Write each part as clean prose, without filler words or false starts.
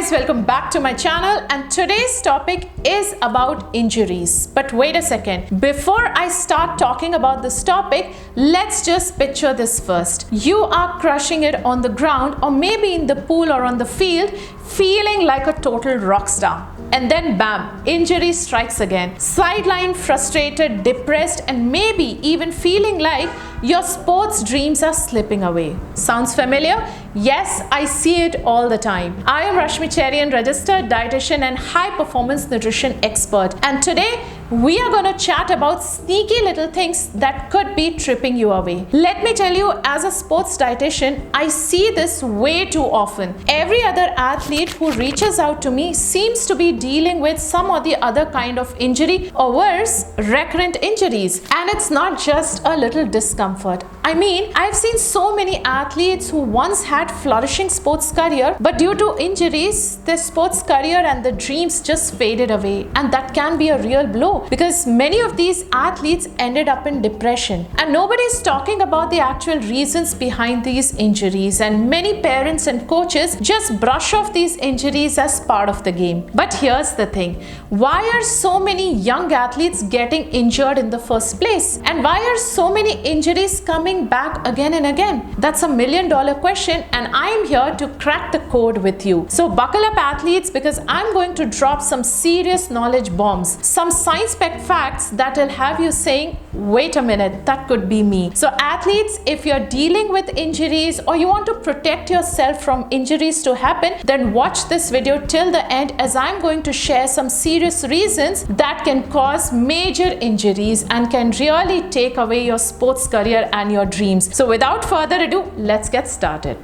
guys, welcome back to my channel, and today's topic is about injuries. But wait a second, before I start talking about this topic, let's just picture this first. You are crushing it on the ground or maybe in the pool or on the field, feeling like a total rock star. And then bam, injury strikes again. Sidelined, frustrated, depressed, and maybe even feeling like your sports dreams are slipping away. Sounds familiar? Yes, I see it all the time. I am Rashmi, Cherian, registered dietitian and high performance nutrition expert. And today we are going to chat about sneaky little things that could be tripping you away. Let me tell you, as a sports dietitian, I see this way too often. Every other athlete who reaches out to me seems to be dealing with some or the other kind of injury, or worse, recurrent injuries. And it's not just a little discomfort. I mean, I've seen so many athletes who once had flourishing sports career, but due to injuries, their sports career and the dreams just faded away. And that can be a real blow, because many of these athletes ended up in depression. And nobody's talking about the actual reasons behind these injuries. And many parents and coaches just brush off these injuries as part of the game. But here's the thing. Why are so many young athletes getting injured in the first place? And why are so many injuries coming back again and again? That's $1 million question, and I'm here to crack the code with you. So buckle up, athletes, because I'm going to drop some serious knowledge bombs, some science-backed facts that will have you saying, wait a minute, that could be me. So athletes, if you're dealing with injuries or you want to protect yourself from injuries to happen, then watch this video till the end, as I'm going to share some serious reasons that can cause major injuries and can really take away your sports career and your dreams. So without further ado, let's get started.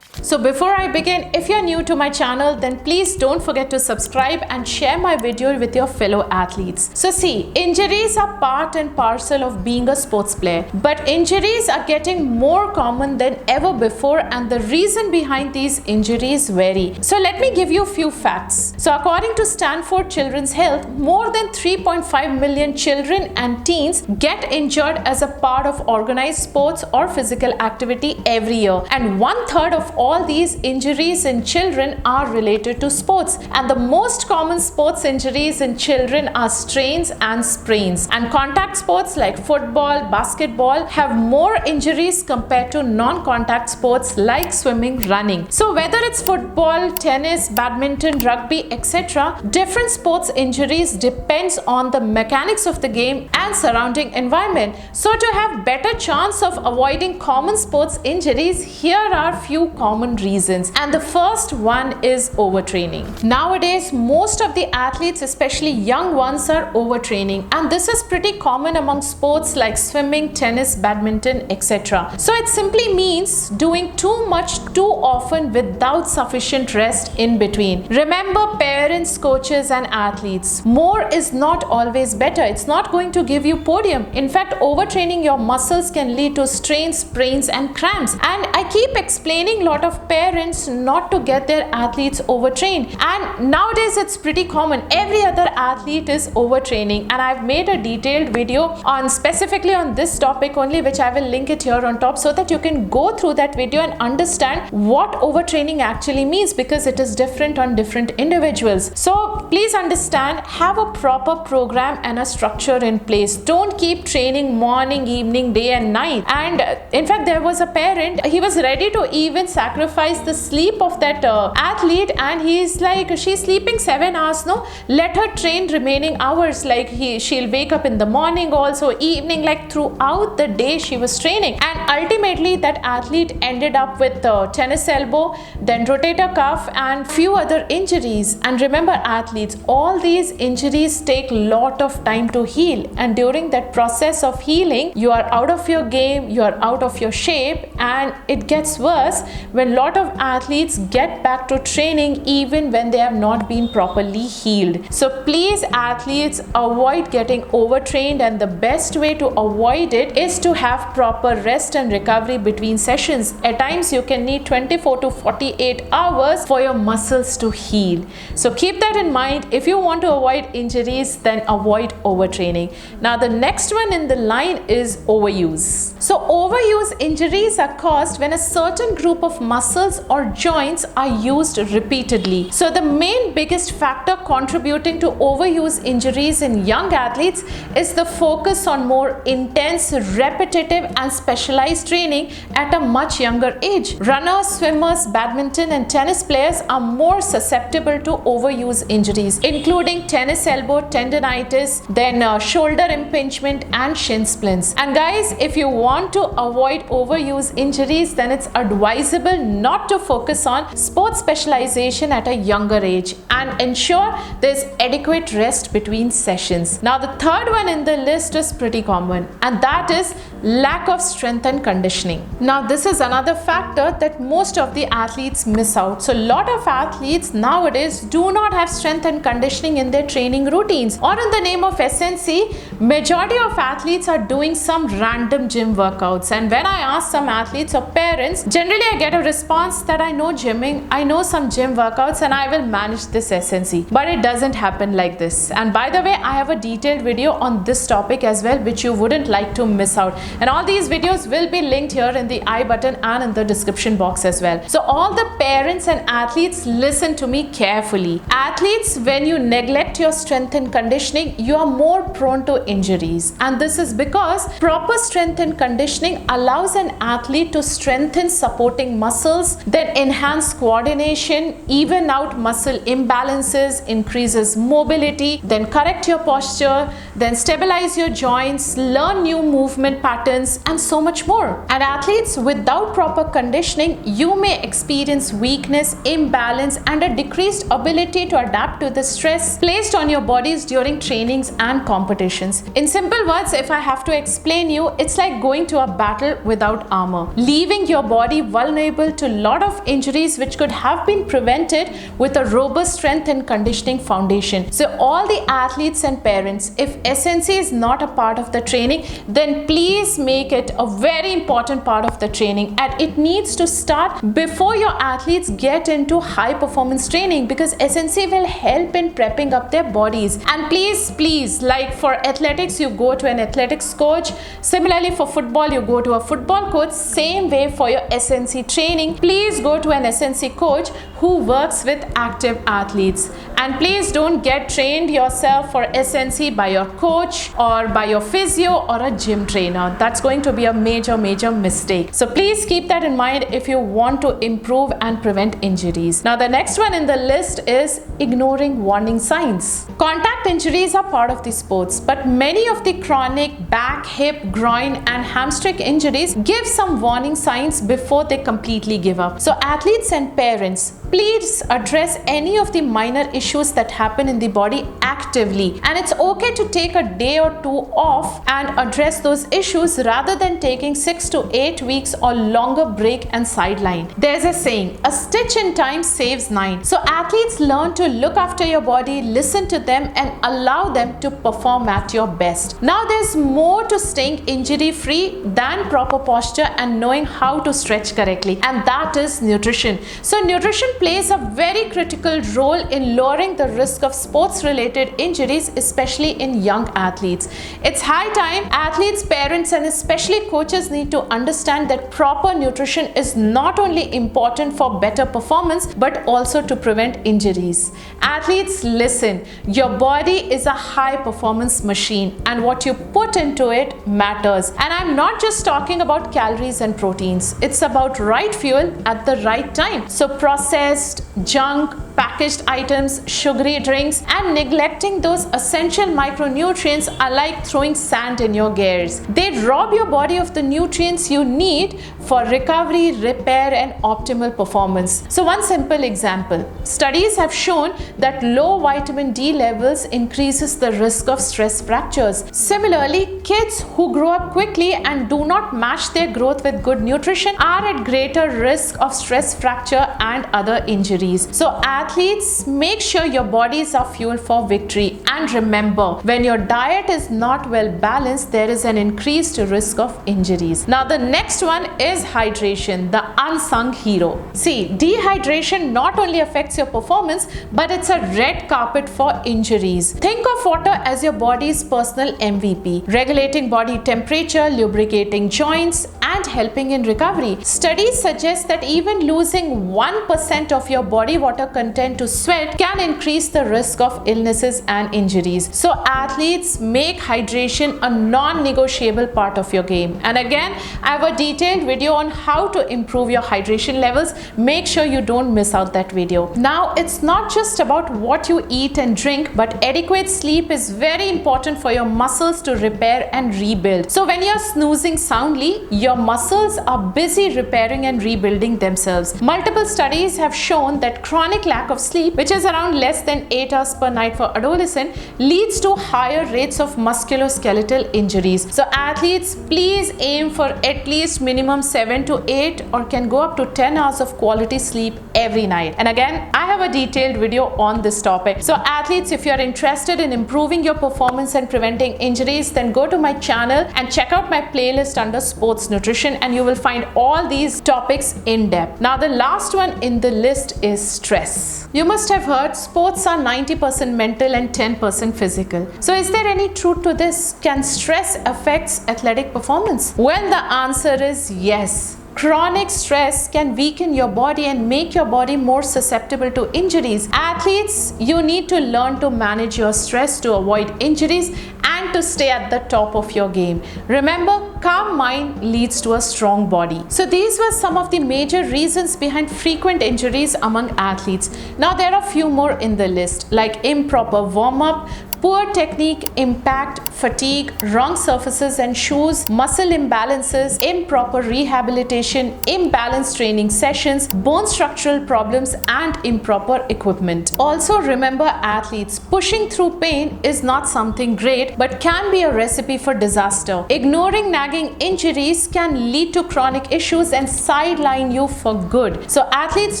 So before I begin, if you're new to my channel, then please don't forget to subscribe and share my video with your fellow athletes. So see, injuries are part and parcel of being a sports player, but injuries are getting more common than ever before, and the reason behind these injuries vary. So let me give you a few facts. So according to Stanford Children's Health, more than 3.5 million children and teens get injured as a part of organized sports or physical activity every year, and 1/3 of all these injuries in children are related to sports. And the most common sports injuries in children are strains and sprains. And contact sports like football, basketball have more injuries compared to non-contact sports like swimming, running. So whether it's football, tennis, badminton, rugby, etc., different sports injuries depends on the mechanics of the game and surrounding environment. So to have better chance of avoiding common sports injuries, here are few common reasons. And the first one is overtraining. Nowadays, most of the athletes, especially young ones, are overtraining, and this is pretty common among sports like swimming, tennis, badminton, etc. So it simply means doing too much too often without sufficient rest in between. Remember, parents, coaches and athletes, more is not always better. It's not going to give you podium. In fact, overtraining your muscles can lead to strains, sprains and cramps. And I keep explaining a lot of parents not to get their athletes overtrained, and nowadays it's pretty common. Every other athlete is overtraining, and I've made a detailed video on specifically on this topic only, which I will link it here on top so that you can go through that video and understand what overtraining actually means, because it is different on different individuals. So please understand, have a proper program and a structure in place. Don't keep training morning, evening, day and night. And in fact, there was a parent, he was ready to even sacrifice the sleep of that athlete, and he's like, she's sleeping 7 hours, no, let her train remaining hours. Like she'll wake up in the morning, also evening, like throughout the day she was training. And ultimately that athlete ended up with tennis elbow, then rotator cuff and few other injuries. And remember, athletes, all these injuries take lot of time to heal, and during that process of healing, you are out of your game, you are out of your shape, and it gets worse when lot of athletes get back to training even when they have not been properly healed. So please, athletes, avoid getting overtrained, and the best way to avoid it is to have proper rest and recovery between sessions. At times you can need 24 to 48 hours for your muscles to heal. So keep that in mind. If you want to avoid injuries, then avoid overtraining. Now the next one in the line is overuse. So overuse injuries are caused when a certain group of muscles or joints are used repeatedly. So the main biggest factor contributing to overuse injuries in young athletes is the focus on more intense, repetitive and specialized training at a much younger age. Runners, swimmers, badminton and tennis players are more susceptible to overuse injuries, including tennis elbow tendonitis, then shoulder impingement and shin splints. And guys, if you want to avoid overuse injuries, then it's advisable not to focus on sports specialization at a younger age and ensure there's adequate rest between sessions. Now the third one in the list is pretty common, and that is lack of strength and conditioning. Now this is another factor that most of the athletes miss out. So a lot of athletes nowadays do not have strength and conditioning in their training routines, or in the name of SNC, majority of athletes are doing some random gym workouts. And when I ask some athletes or parents, generally I get a response that I know gymming, I know some gym workouts and I will manage this SNC. But it doesn't happen like this. And by the way, I have a detailed video on this topic as well, which you wouldn't like to miss out. And all these videos will be linked here in the I button and in the description box as well. So all the parents and athletes, listen to me carefully. Athletes, when you neglect your strength and conditioning, you are more prone to injuries. And this is because proper strength and conditioning allows an athlete to strengthen supporting muscles, then enhance coordination, even out muscle imbalances, increases mobility, then correct your posture, then stabilize your joints, learn new movement patterns, and so much more. And athletes without proper conditioning, you may experience weakness, imbalance, and a decreased ability to adapt to the stress placed on your bodies during trainings and competitions. In simple words, if I have to explain you, it's like going to a battle without armor, leaving your body vulnerable to a lot of injuries which could have been prevented with a robust strength and conditioning foundation. So all the athletes and parents, if SNC is not a part of the training, then please make it a very important part of the training, and it needs to start before your athletes get into high performance training, because SNC will help in prepping up their bodies. And please, like for athletics, you go to an athletics coach. Similarly for football, you go to a football coach. Same way for your SNC training, please go to an SNC coach who works with active athletes. And please don't get trained yourself for SNC by your coach or by your physio or a gym trainer. That's going to be a major mistake. So please keep that in mind if you want to improve and prevent injuries. Now the next one in the list is ignoring warning signs. Contact injuries are part of the sports, but many of the chronic back, hip, groin and hamstring injuries give some warning signs before they completely give up. So athletes and parents, please address any of the minor issues that happen in the body actively. And it's okay to take a day or two off and address those issues rather than taking 6 to 8 weeks or longer break and sideline. There's a saying, a stitch in time saves 9. So athletes, learn to look after your body, listen to them and allow them to perform at your best. Now there's more to staying injury free than proper posture and knowing how to stretch correctly, and that is nutrition. So nutrition plays a very critical role in lowering the risk of sports related injuries, especially in young athletes. It's high time athletes, parents and especially coaches need to understand that proper nutrition is not only important for better performance but also to prevent injuries. Athletes, listen, your body is a high performance machine and what you put into it matters. And I'm not just talking about calories and proteins, it's about right fuel at the right time. So processed, junk, packaged items, sugary drinks, and neglecting those essential micronutrients are like throwing sand in your gears. They rob your body of the nutrients you need for recovery, repair, and optimal performance. So one simple example. Studies have shown that low vitamin D levels increases the risk of stress fractures. Similarly, kids who grow up quickly and do not match their growth with good nutrition are at greater risk of stress fracture and other injuries. So athletes, make sure your bodies are fueled for victory, and remember, when your diet is not well balanced, there is an increased risk of injuries. Now the next one is hydration, the unsung hero. See, dehydration not only affects your performance, but it's a red carpet for injuries. Think of water as your body's personal MVP, regulating body temperature, lubricating joints, and helping in recovery. Studies suggest that even losing 1% of your body water content to sweat can increase the risk of illnesses and injuries. So athletes, make hydration a non-negotiable part of your game. And again, I have a detailed video on how to improve your hydration levels. Make sure you don't miss out that video. Now, it's not just about what you eat and drink, but adequate sleep is very important for your muscles to repair and rebuild. So when you're snoozing soundly, your muscles are busy repairing and rebuilding themselves. Multiple studies have shown that chronic lack of sleep, which is around less than 8 hours per night for adolescents, leads to higher rates of musculoskeletal injuries. So athletes, please aim for at least minimum 7 to 8 or can go up to 10 hours of quality sleep every night. And again, I have a detailed video on this topic. So athletes, if you're interested in improving your performance and preventing injuries, then go to my channel and check out my playlist under sports nutrition, and you will find all these topics in depth. Now the last one in the list is stress. You must have heard sports are 90% mental and 10% physical. So is there any truth to this? Can stress affect athletic performance? Well, the answer is yes. Chronic stress can weaken your body and make your body more susceptible to injuries. Athletes, you need to learn to manage your stress to avoid injuries and to stay at the top of your game. Remember, calm mind leads to a strong body. So these were some of the major reasons behind frequent injuries among athletes. Now there are a few more in the list, like improper warm-up, poor technique, impact, fatigue, wrong surfaces and shoes, muscle imbalances, improper rehabilitation, imbalanced training sessions, bone structural problems, and improper equipment. Also remember, athletes, pushing through pain is not something great, but can be a recipe for disaster. Ignoring nagging injuries can lead to chronic issues and sideline you for good. So athletes,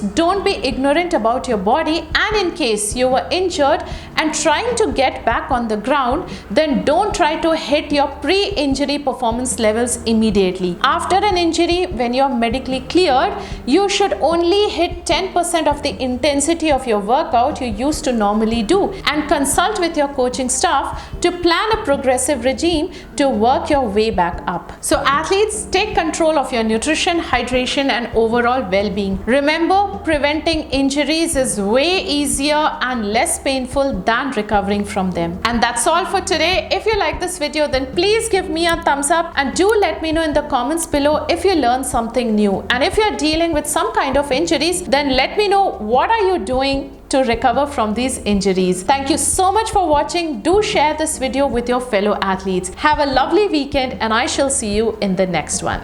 don't be ignorant about your body, and in case you were injured and trying to get back on the ground, then don't try to hit your pre-injury performance levels immediately. After an injury, when you're medically cleared, you should only hit 10% of the intensity of your workout you used to normally do, and consult with your coaching staff to plan a progressive regime to work your way back up. So athletes, take control of your nutrition, hydration, and overall well-being. Remember, preventing injuries is way easier and less painful than recovering from them. And that's all for today. If you like this video, then please give me a thumbs up, and do let me know in the comments below if you learned something new. And if you're dealing with some kind of injuries, then let me know what are you doing to recover from these injuries. Thank you so much for watching. Do share this video with your fellow athletes. Have a lovely weekend, and I shall see you in the next one.